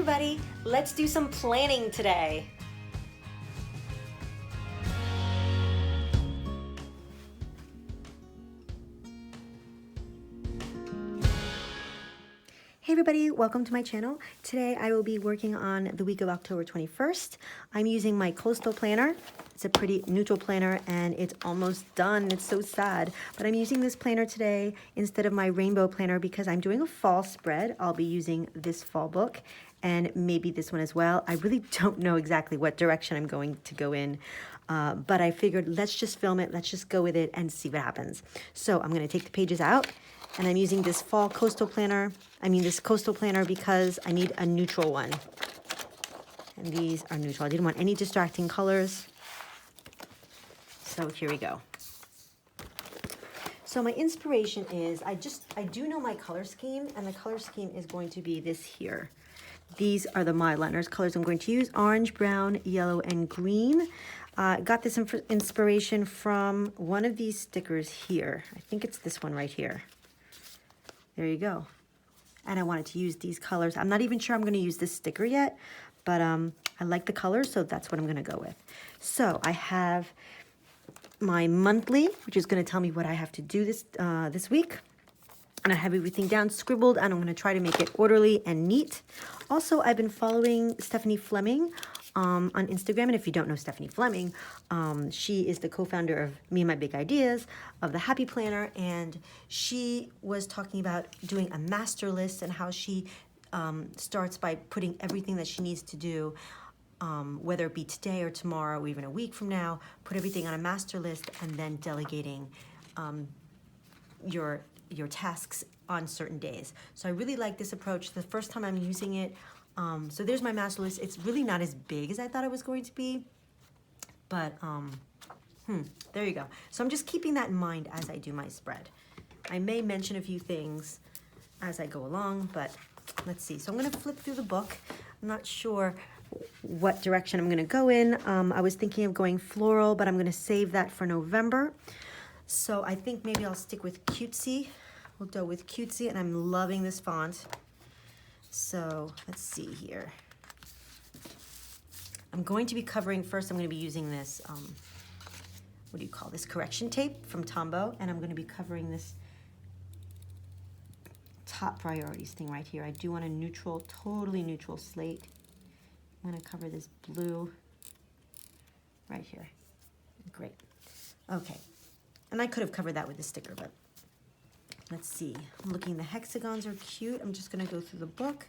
everybody, let's do some planning today. Hey everybody, welcome to my channel. Today I will be working on the week of October 21st. I'm using my Coastal planner. It's a pretty neutral planner and it's almost done. It's so sad, but I'm using this planner today instead of my rainbow planner because I'm doing a fall spread. I'll be using this fall book and maybe this one as well. I really don't know exactly what direction I'm going to go in, but I figured let's just film it, let's just go with it and see what happens. So I'm gonna take the pages out. And I'm using this fall coastal planner. This coastal planner because I need a neutral one. And these are neutral. I didn't want any distracting colors. So here we go. So my inspiration is, I do know my color scheme, and the color scheme is going to be this here. These are the Mildliners colors I'm going to use: orange, brown, yellow, and green. Got this inspiration from one of these stickers here. I think it's this one right here. There you go. And I wanted to use these colors. I'm not even sure I'm going to use this sticker yet, but I like the colors, so that's what I'm going to go with. So I have my monthly, which is going to tell me what I have to do this week. And I have everything down scribbled, and I'm going to try to make it orderly and neat. Also, I've been following Stephanie Fleming on Instagram. And if you don't know Stephanie Fleming, she is the co-founder of Me and My Big Ideas, of the Happy Planner. And she was talking about doing a master list and how she starts by putting everything that she needs to do, whether it be today or tomorrow or even a week from now, put everything on a master list and then delegating your tasks on certain days. So I really like this approach. The first time I'm using it, so there's my master list. It's really not as big as I thought it was going to be, but there you go. So I'm just keeping that in mind as I do my spread. I may mention a few things as I go along, but let's see. So I'm gonna flip through the book. I'm not sure what direction I'm gonna go in. I was thinking of going floral, but I'm gonna save that for November. So I think maybe I'll stick with Cutesy. We'll go with Cutesy, and I'm loving this font. So let's see here. I'm going to be covering, first I'm going to be using this, what do you call this, correction tape from Tombow, and I'm going to be covering this top priorities thing right here. I do want a neutral, totally neutral slate. I'm going to cover this blue right here. Great. Okay. And I could have covered that with a sticker, but let's see. I'm looking, the hexagons are cute. I'm just gonna go through the book.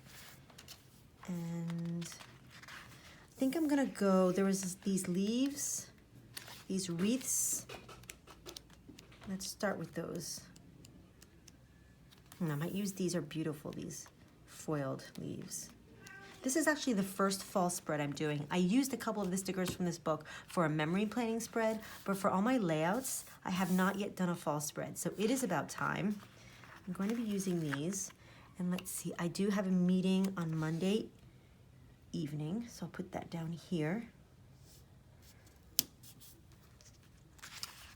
And I think I'm gonna go, there was these leaves, these wreaths. Let's start with those. I might use, these are beautiful, these foiled leaves. This is actually the first fall spread I'm doing. I used a couple of the stickers from this book for a memory planning spread, but for all my layouts, I have not yet done a fall spread. So it is about time. I'm going to be using these. And let's see, I do have a meeting on Monday evening, so I'll put that down here.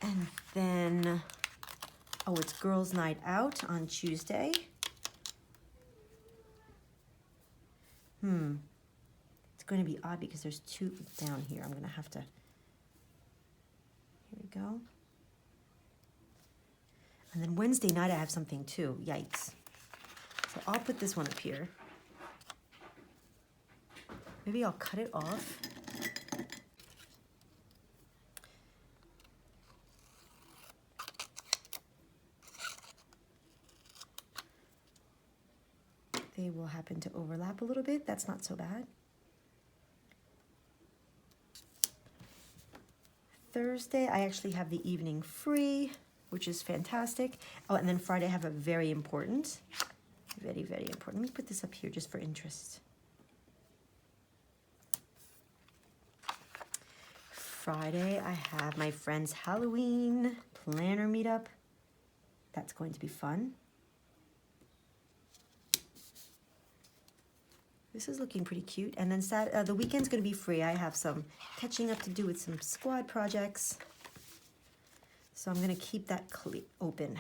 And then, oh, it's girls' night out on Tuesday. It's going to be odd because there's two down here. I'm going to have to, here we go. And then Wednesday night I have something too, yikes. So I'll put this one up here. Maybe I'll cut it off. They will happen to overlap a little bit. That's not so bad. Thursday, I actually have the evening free, which is fantastic. Oh, and then Friday I have a very important, very, very important. Let me put this up here just for interest. Friday, I have my friend's Halloween planner meetup. That's going to be fun. This is looking pretty cute. And then the weekend's going to be free. I have some catching up to do with some squad projects. So I'm going to keep that open.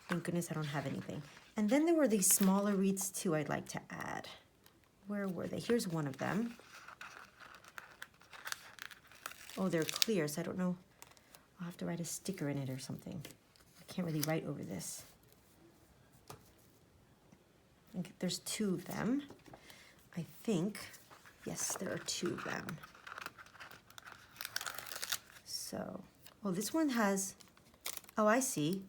Thank goodness I don't have anything. And then there were these smaller wreaths too I'd like to add. Where were they? Here's one of them. Oh, they're clear, so I don't know. I'll have to write a sticker in it or something. I can't really write over this. I think there's two of them. I think, yes, there are two of them. So, oh, this one has, oh, I see.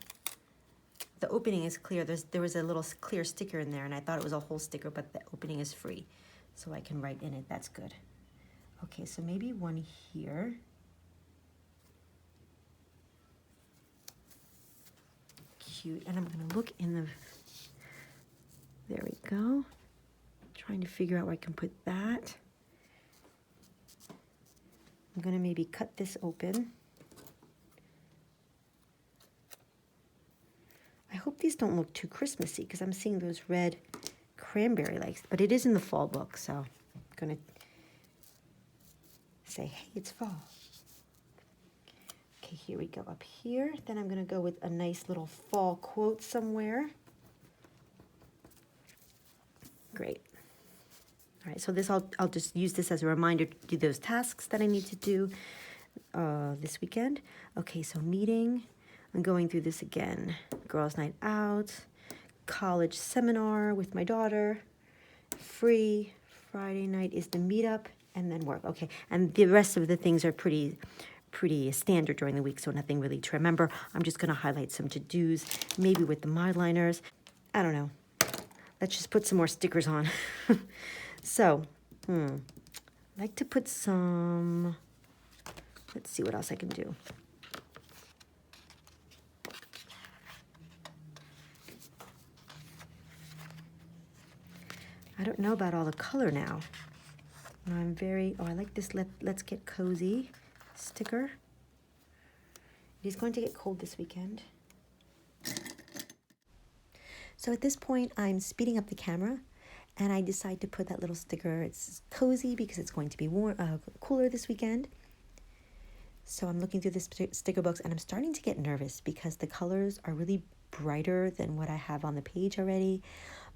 The opening is clear. There was a little clear sticker in there, and I thought it was a whole sticker, but the opening is free. So I can write in it. That's good. Okay, so maybe one here. Cute. And I'm going to look in the... There we go. Trying to figure out where I can put that. I'm going to maybe cut this open. I hope these don't look too Christmassy because I'm seeing those red cranberry legs, but it is in the fall book, so I'm going to say, hey, it's fall. Okay, here we go up here. Then I'm going to go with a nice little fall quote somewhere. Great. All right, so this I'll just use this as a reminder to do those tasks that I need to do this weekend. Okay, so meeting. I'm going through this again. Girls' night out, college seminar with my daughter, free. Friday night is the meetup, and then work. Okay, and the rest of the things are pretty standard during the week, so nothing really to remember. I'm just going to highlight some to-dos, maybe with the MyLiners. I don't know. Let's just put some more stickers on. So, I'd like to put some, let's see what else I can do. I don't know about all the color now. I'm very, oh, I like this Let's Get Cozy sticker. It is going to get cold this weekend. So at this point, I'm speeding up the camera, and I decide to put that little sticker. It's cozy because it's going to be cooler this weekend. So I'm looking through the sticker books, and I'm starting to get nervous because the colors are really brighter than what I have on the page already.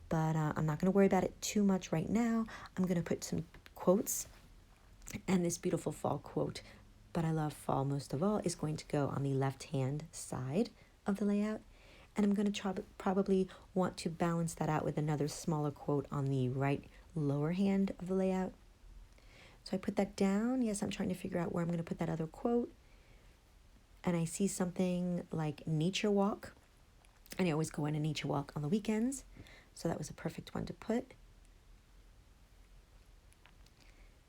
But I'm not going to worry about it too much right now. I'm going to put some quotes, and this beautiful fall quote, but I love fall most of all, is going to go on the left-hand side of the layout. And I'm going to probably want to balance that out with another smaller quote on the right lower hand of the layout. So I put that down. Yes, I'm trying to figure out where I'm going to put that other quote. And I see something like nature walk. And I always go on a nature walk on the weekends. So that was a perfect one to put.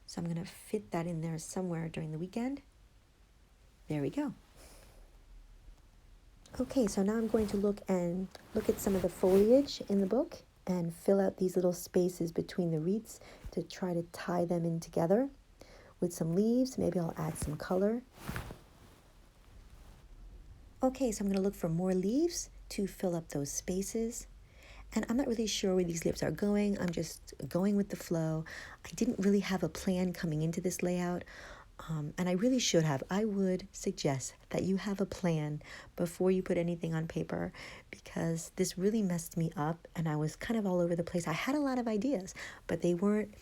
So I'm going to fit that in there somewhere during the weekend. There we go. Okay, so now I'm going to look at some of the foliage in the book and fill out these little spaces between the wreaths to try to tie them in together with some leaves. Maybe I'll add some color. Okay, so I'm going to look for more leaves to fill up those spaces. And I'm not really sure where these leaves are going. I'm just going with the flow. I didn't really have a plan coming into this layout. And I really should have. I would suggest that you have a plan before you put anything on paper, because this really messed me up and I was kind of all over the place. I had a lot of ideas, but they weren't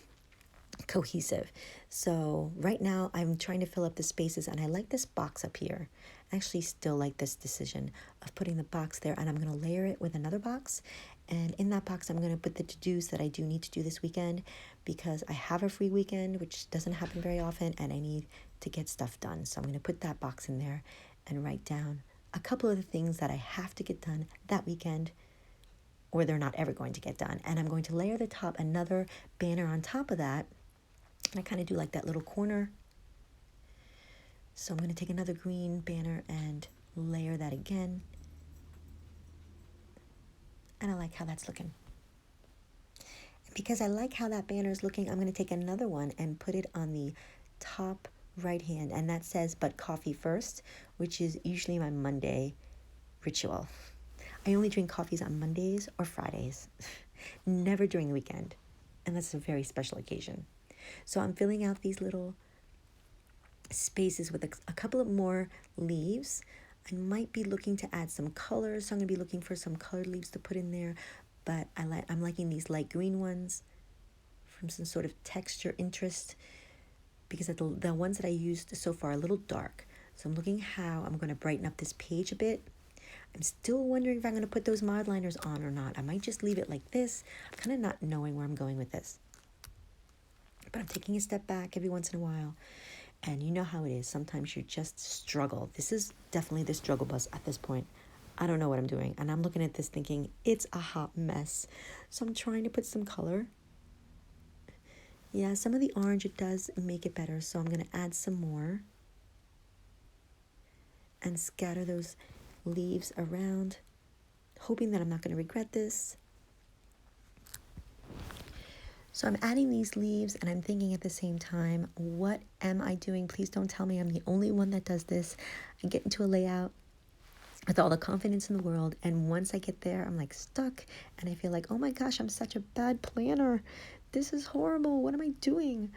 cohesive. So right now I'm trying to fill up the spaces, and I like this box up here. I actually still like this decision of putting the box there, and I'm going to layer it with another box. And in that box, I'm going to put the to-dos that I do need to do this weekend, because I have a free weekend, which doesn't happen very often, and I need to get stuff done. So I'm going to put that box in there and write down a couple of the things that I have to get done that weekend, or they're not ever going to get done. And I'm going to layer the top, another banner on top of that. And I kind of do like that little corner. So I'm going to take another green banner and layer that again. And I like how that's looking. And because I like how that banner is looking, I'm going to take another one and put it on the top right hand. And that says, but coffee first, which is usually my Monday ritual. I only drink coffees on Mondays or Fridays, never during the weekend. And that's a very special occasion. So I'm filling out these little spaces with a couple of more leaves. I might be looking to add some colors, so I'm going to be looking for some colored leaves to put in there, but I'm liking these light green ones from some sort of texture interest, because the ones that I used so far are a little dark. So I'm looking how I'm going to brighten up this page a bit. I'm still wondering if I'm going to put those mild liners on or not. I might just leave it like this. I'm kind of not knowing where I'm going with this. But I'm taking a step back every once in a while. And you know how it is. Sometimes you just struggle. This is definitely the struggle bus at this point. I don't know what I'm doing. And I'm looking at this thinking, it's a hot mess. So I'm trying to put some color. Yeah, some of the orange, it does make it better. So I'm going to add some more. And scatter those leaves around, hoping that I'm not going to regret this. So I'm adding these leaves and I'm thinking at the same time, what am I doing? Please don't tell me I'm the only one that does this. I get into a layout with all the confidence in the world, and once I get there, I'm like stuck and I feel like, oh my gosh, I'm such a bad planner. This is horrible. What am I doing?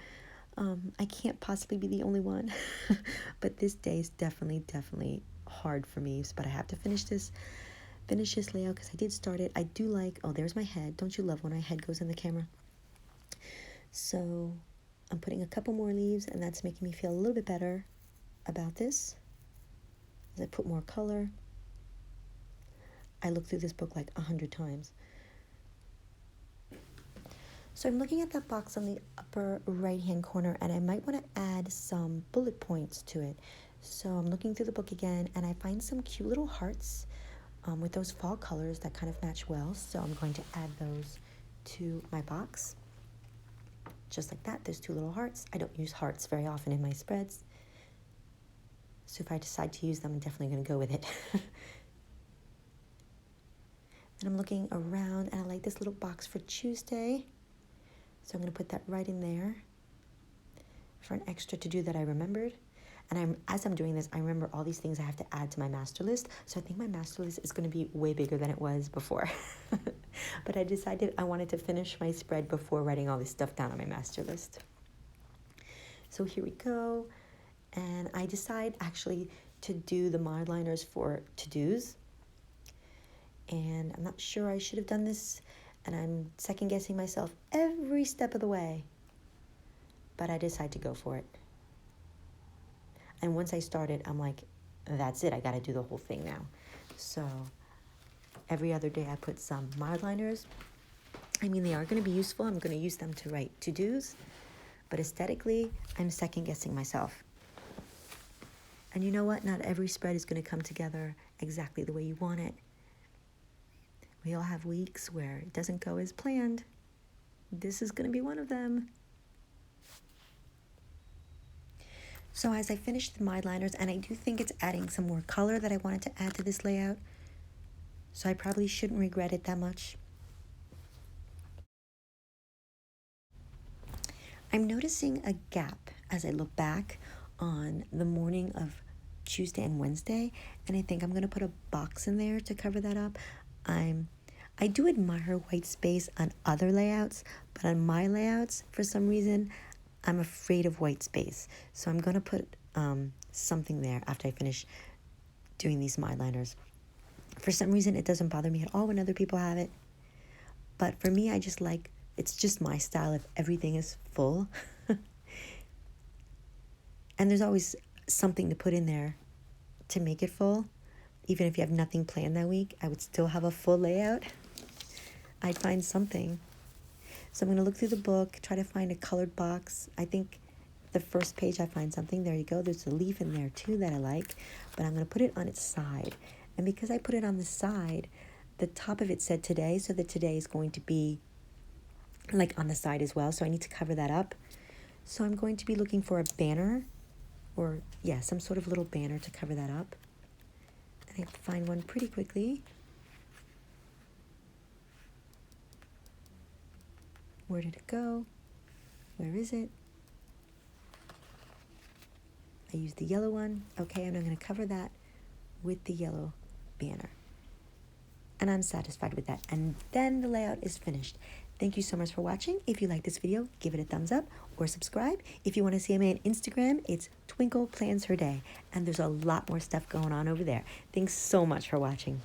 I can't possibly be the only one. But this day is definitely hard for me. But I have to finish this layout because I did start it. I do like, oh, there's my head. Don't you love when my head goes in the camera? So I'm putting a couple more leaves, and that's making me feel a little bit better about this. As I put more color. I looked through this book like 100 times. So I'm looking at that box on the upper right-hand corner, and I might want to add some bullet points to it. So I'm looking through the book again, and I find some cute little hearts with those fall colors that kind of match well. So I'm going to add those to my box. Just like that, there's two little hearts. I don't use hearts very often in my spreads. So if I decide to use them, I'm definitely going to go with it. And I'm looking around, and I like this little box for Tuesday. So I'm going to put that right in there for an extra to-do that I remembered. And as I'm doing this, I remember all these things I have to add to my master list. So I think my master list is going to be way bigger than it was before. But I decided I wanted to finish my spread before writing all this stuff down on my master list. So here we go. And I decide actually to do the mild liners for to-dos. And I'm not sure I should have done this. And I'm second guessing myself every step of the way. But I decide to go for it. And once I started, I'm like, that's it. I got to do the whole thing now. So every other day I put some mild liners. I mean, they are going to be useful. I'm going to use them to write to-dos. But aesthetically, I'm second guessing myself. And you know what? Not every spread is going to come together exactly the way you want it. We all have weeks where it doesn't go as planned. This is going to be one of them. So as I finish the mild liners, and I do think it's adding some more color that I wanted to add to this layout, so I probably shouldn't regret it that much. I'm noticing a gap as I look back on the morning of Tuesday and Wednesday, and I think I'm going to put a box in there to cover that up. I do admire white space on other layouts, but on my layouts, for some reason, I'm afraid of white space. So I'm going to put something there after I finish doing these mild liners. For some reason, it doesn't bother me at all when other people have it. But for me, I just like, it's just my style if everything is full. And there's always something to put in there to make it full. Even if you have nothing planned that week, I would still have a full layout. I'd find something. So I'm going to look through the book, try to find a colored box. I think the first page I find something. There you go. There's a leaf in there too that I like. But I'm going to put it on its side. And because I put it on the side, the top of it said today. So that today is going to be like on the side as well. So I need to cover that up. So I'm going to be looking for a banner. Or, yeah, some sort of little banner to cover that up. And I find one pretty quickly. Where did it go? Where is it? I used the yellow one. Okay, and I'm going to cover that with the yellow banner. And I'm satisfied with that. And then the layout is finished. Thank you so much for watching. If you like this video, give it a thumbs up or subscribe. If you want to see me on Instagram, it's Twinkle Plans Her Day. And there's a lot more stuff going on over there. Thanks so much for watching.